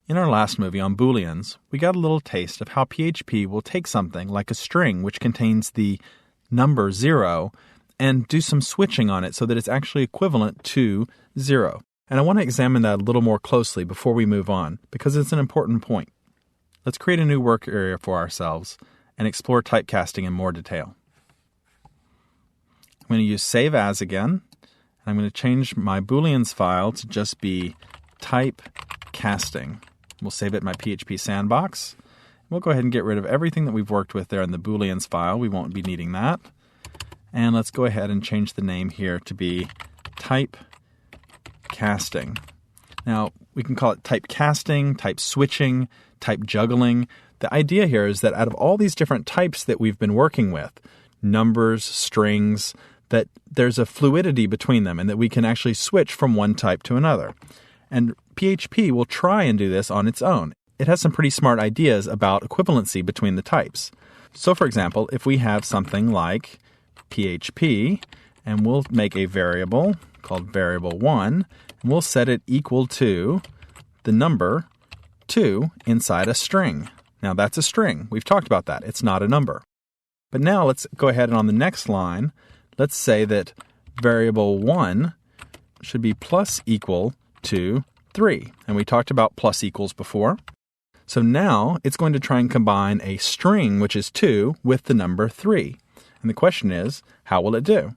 In our last movie on Booleans, we got a little taste of how PHP will take something like a string which contains the number 0 and do some switching on it so that it's actually equivalent to 0. And I want to examine that a little more closely before we move on, because it's an important point. Let's create a new work area for ourselves and explore typecasting in more detail. I'm going to use Save As again. I'm going to change my Booleans file to just be typecasting. We'll save it in my PHP sandbox. We'll go ahead and get rid of everything that we've worked with there in the Booleans file. We won't be needing that. And let's go ahead and change the name here to be typecasting. Now, we can call it typecasting, type switching, type juggling. The idea here is that out of all these different types that we've been working with, numbers, strings, that there's a fluidity between them and that we can actually switch from one type to another. And PHP will try and do this on its own. It has some pretty smart ideas about equivalency between the types. So, for example, if we have something like PHP, and we'll make a variable called variable1, and we'll set it equal to the number 2 inside a string. Now, that's a string. We've talked about that. It's not a number. But now let's go ahead and on the next line, let's say that variable1 should be plus equal to 3. And we talked about plus equals before. So now it's going to try and combine a string, which is 2, with the number 3. And the question is, how will it do?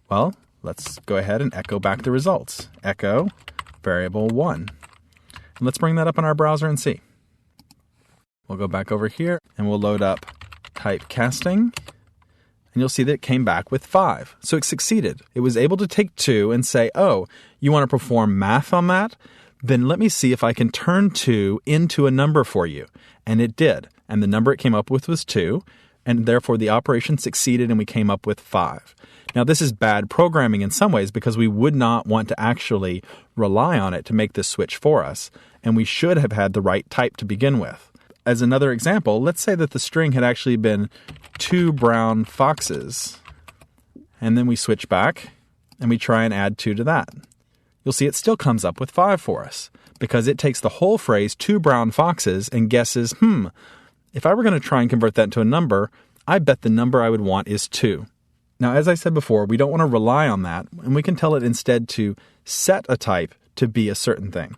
Well, let's go ahead and echo back the results. Echo variable1. And let's bring that up in our browser and see. We'll go back over here and we'll load up typecasting. And you'll see that it came back with 5. So it succeeded. It was able to take 2 and say, oh, you want to perform math on that? Then let me see if I can turn 2 into a number for you. And it did. And the number it came up with was 2. And therefore the operation succeeded and we came up with 5. Now this is bad programming in some ways because we would not want to actually rely on it to make this switch for us. And we should have had the right type to begin with. As another example, let's say that the string had actually been 2 brown foxes. And then we switch back and we try and add 2 to that. You'll see it still comes up with 5 for us because it takes the whole phrase 2 brown foxes and guesses, if I were going to try and convert that into a number, I bet the number I would want is 2. Now, as I said before, we don't want to rely on that, and we can tell it instead to set a type to be a certain thing.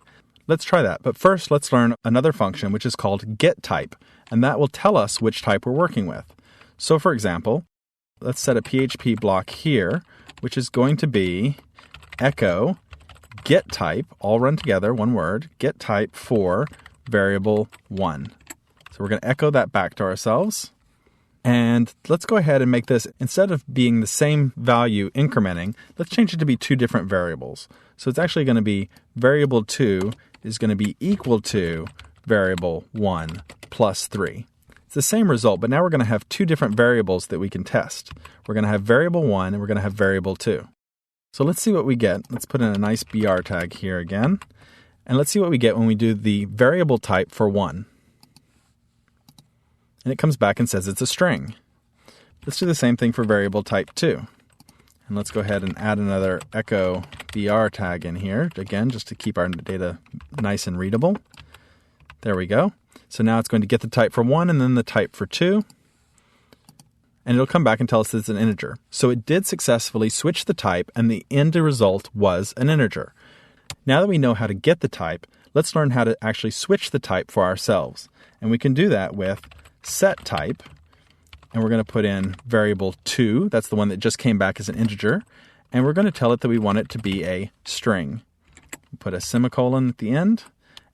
Let's try that. But first, let's learn another function, which is called getType, and that will tell us which type we're working with. So, for example, let's set a PHP block here, which is going to be echo getType, all run together, one word, getType for variable1. So we're going to echo that back to ourselves. And let's go ahead and make this, instead of being the same value incrementing, let's change it to be 2 different variables. So it's actually going to be variable2 is going to be equal to variable1 plus 3. It's the same result, but now we're going to have 2 different variables that we can test. We're going to have variable1 and we're going to have variable2. So let's see what we get. Let's put in a nice BR tag here again. And let's see what we get when we do the variable type for 1. And it comes back and says it's a string. Let's do the same thing for variable type 2. And let's go ahead and add another echo BR tag in here, again, just to keep our data nice and readable. There we go. So now it's going to get the type for 1 and then the type for 2. And it'll come back and tell us that it's an integer. So it did successfully switch the type, and the end result was an integer. Now that we know how to get the type, let's learn how to actually switch the type for ourselves. And we can do that with setType, and we're going to put in variable 2. That's the one that just came back as an integer. And we're going to tell it that we want it to be a string. Put a semicolon at the end.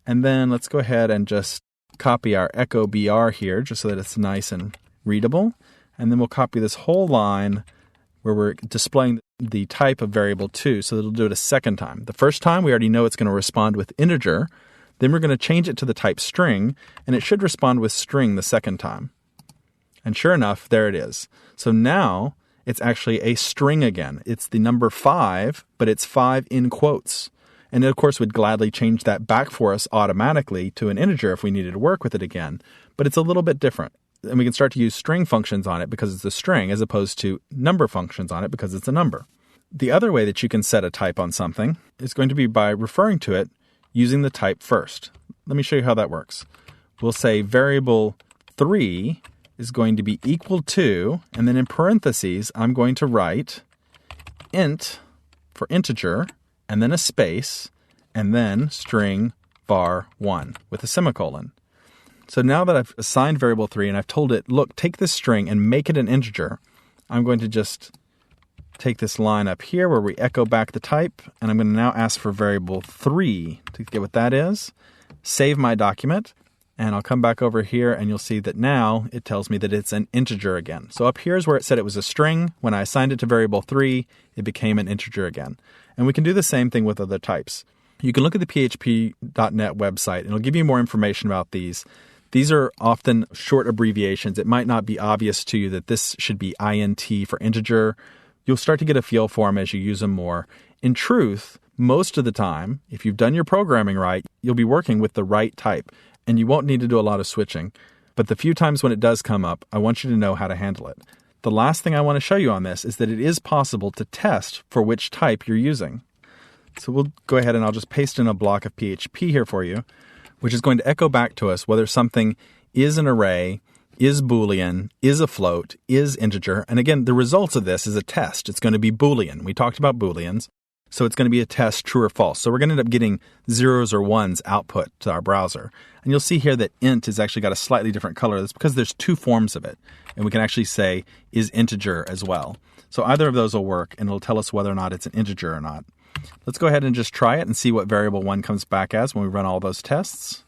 And then let's go ahead and just copy our echo BR here, just so that it's nice and readable. And then we'll copy this whole line where we're displaying the type of variable 2, so that it'll do it a second time. The first time, we already know it's going to respond with integer. Then we're going to change it to the type string, and it should respond with string the second time. And sure enough, there it is. So now it's actually a string again. It's the number 5, but it's 5 in quotes. And it, of course, would gladly change that back for us automatically to an integer if we needed to work with it again. But it's a little bit different. And we can start to use string functions on it because it's a string, as opposed to number functions on it because it's a number. The other way that you can set a type on something is going to be by referring to it using the type first. let me show you how that works. We'll say variable 3 is going to be equal to, and then in parentheses, I'm going to write int for integer, and then a space, and then string var1 with a semicolon. So now that I've assigned variable 3 and I've told it, look, take this string and make it an integer, I'm going to just take this line up here where we echo back the type, and I'm going to now ask for variable 3 to get what that is, save my document, and I'll come back over here and you'll see that now it tells me that it's an integer again. So up here is where it said it was a string. When I assigned it to variable 3, it became an integer again. And we can do the same thing with other types. You can look at the php.net website and it'll give you more information about these. These are often short abbreviations. It might not be obvious to you that this should be int for integer. You'll start to get a feel for them as you use them more. In truth, most of the time, if you've done your programming right, you'll be working with the right type, and you won't need to do a lot of switching. But the few times when it does come up, I want you to know how to handle it. The last thing I want to show you on this is that it is possible to test for which type you're using. So we'll go ahead and I'll just paste in a block of PHP here for you, which is going to echo back to us whether something is an array, is Boolean, is a float, is integer. And again, the results of this is a test. It's going to be Boolean. We talked about Booleans. So it's going to be a test, true or false. So we're going to end up getting zeros or ones output to our browser. And you'll see here that int has actually got a slightly different color. That's because there's two forms of it. And we can actually say is integer as well. So either of those will work, and it'll tell us whether or not it's an integer or not. Let's go ahead and just try it and see what variable 1 comes back as when we run all those tests.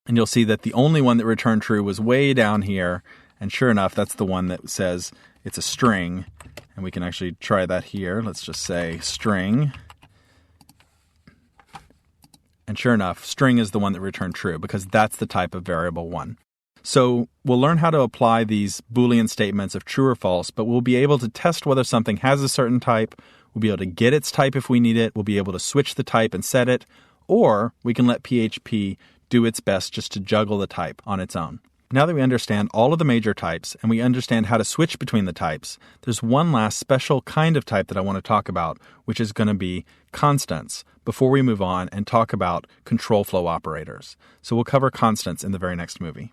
And you'll see that the only one that returned true was way down here. And sure enough, that's the one that says it's a string. And we can actually try that here. Let's just say string. And sure enough, string is the one that returned true because that's the type of variable 1. So we'll learn how to apply these Boolean statements of true or false, but we'll be able to test whether something has a certain type. We'll be able to get its type if we need it. We'll be able to switch the type and set it. Or we can let PHP do its best just to juggle the type on its own. Now that we understand all of the major types and we understand how to switch between the types, there's one last special kind of type that I want to talk about, which is going to be constants, before we move on and talk about control flow operators. So we'll cover constants in the very next movie.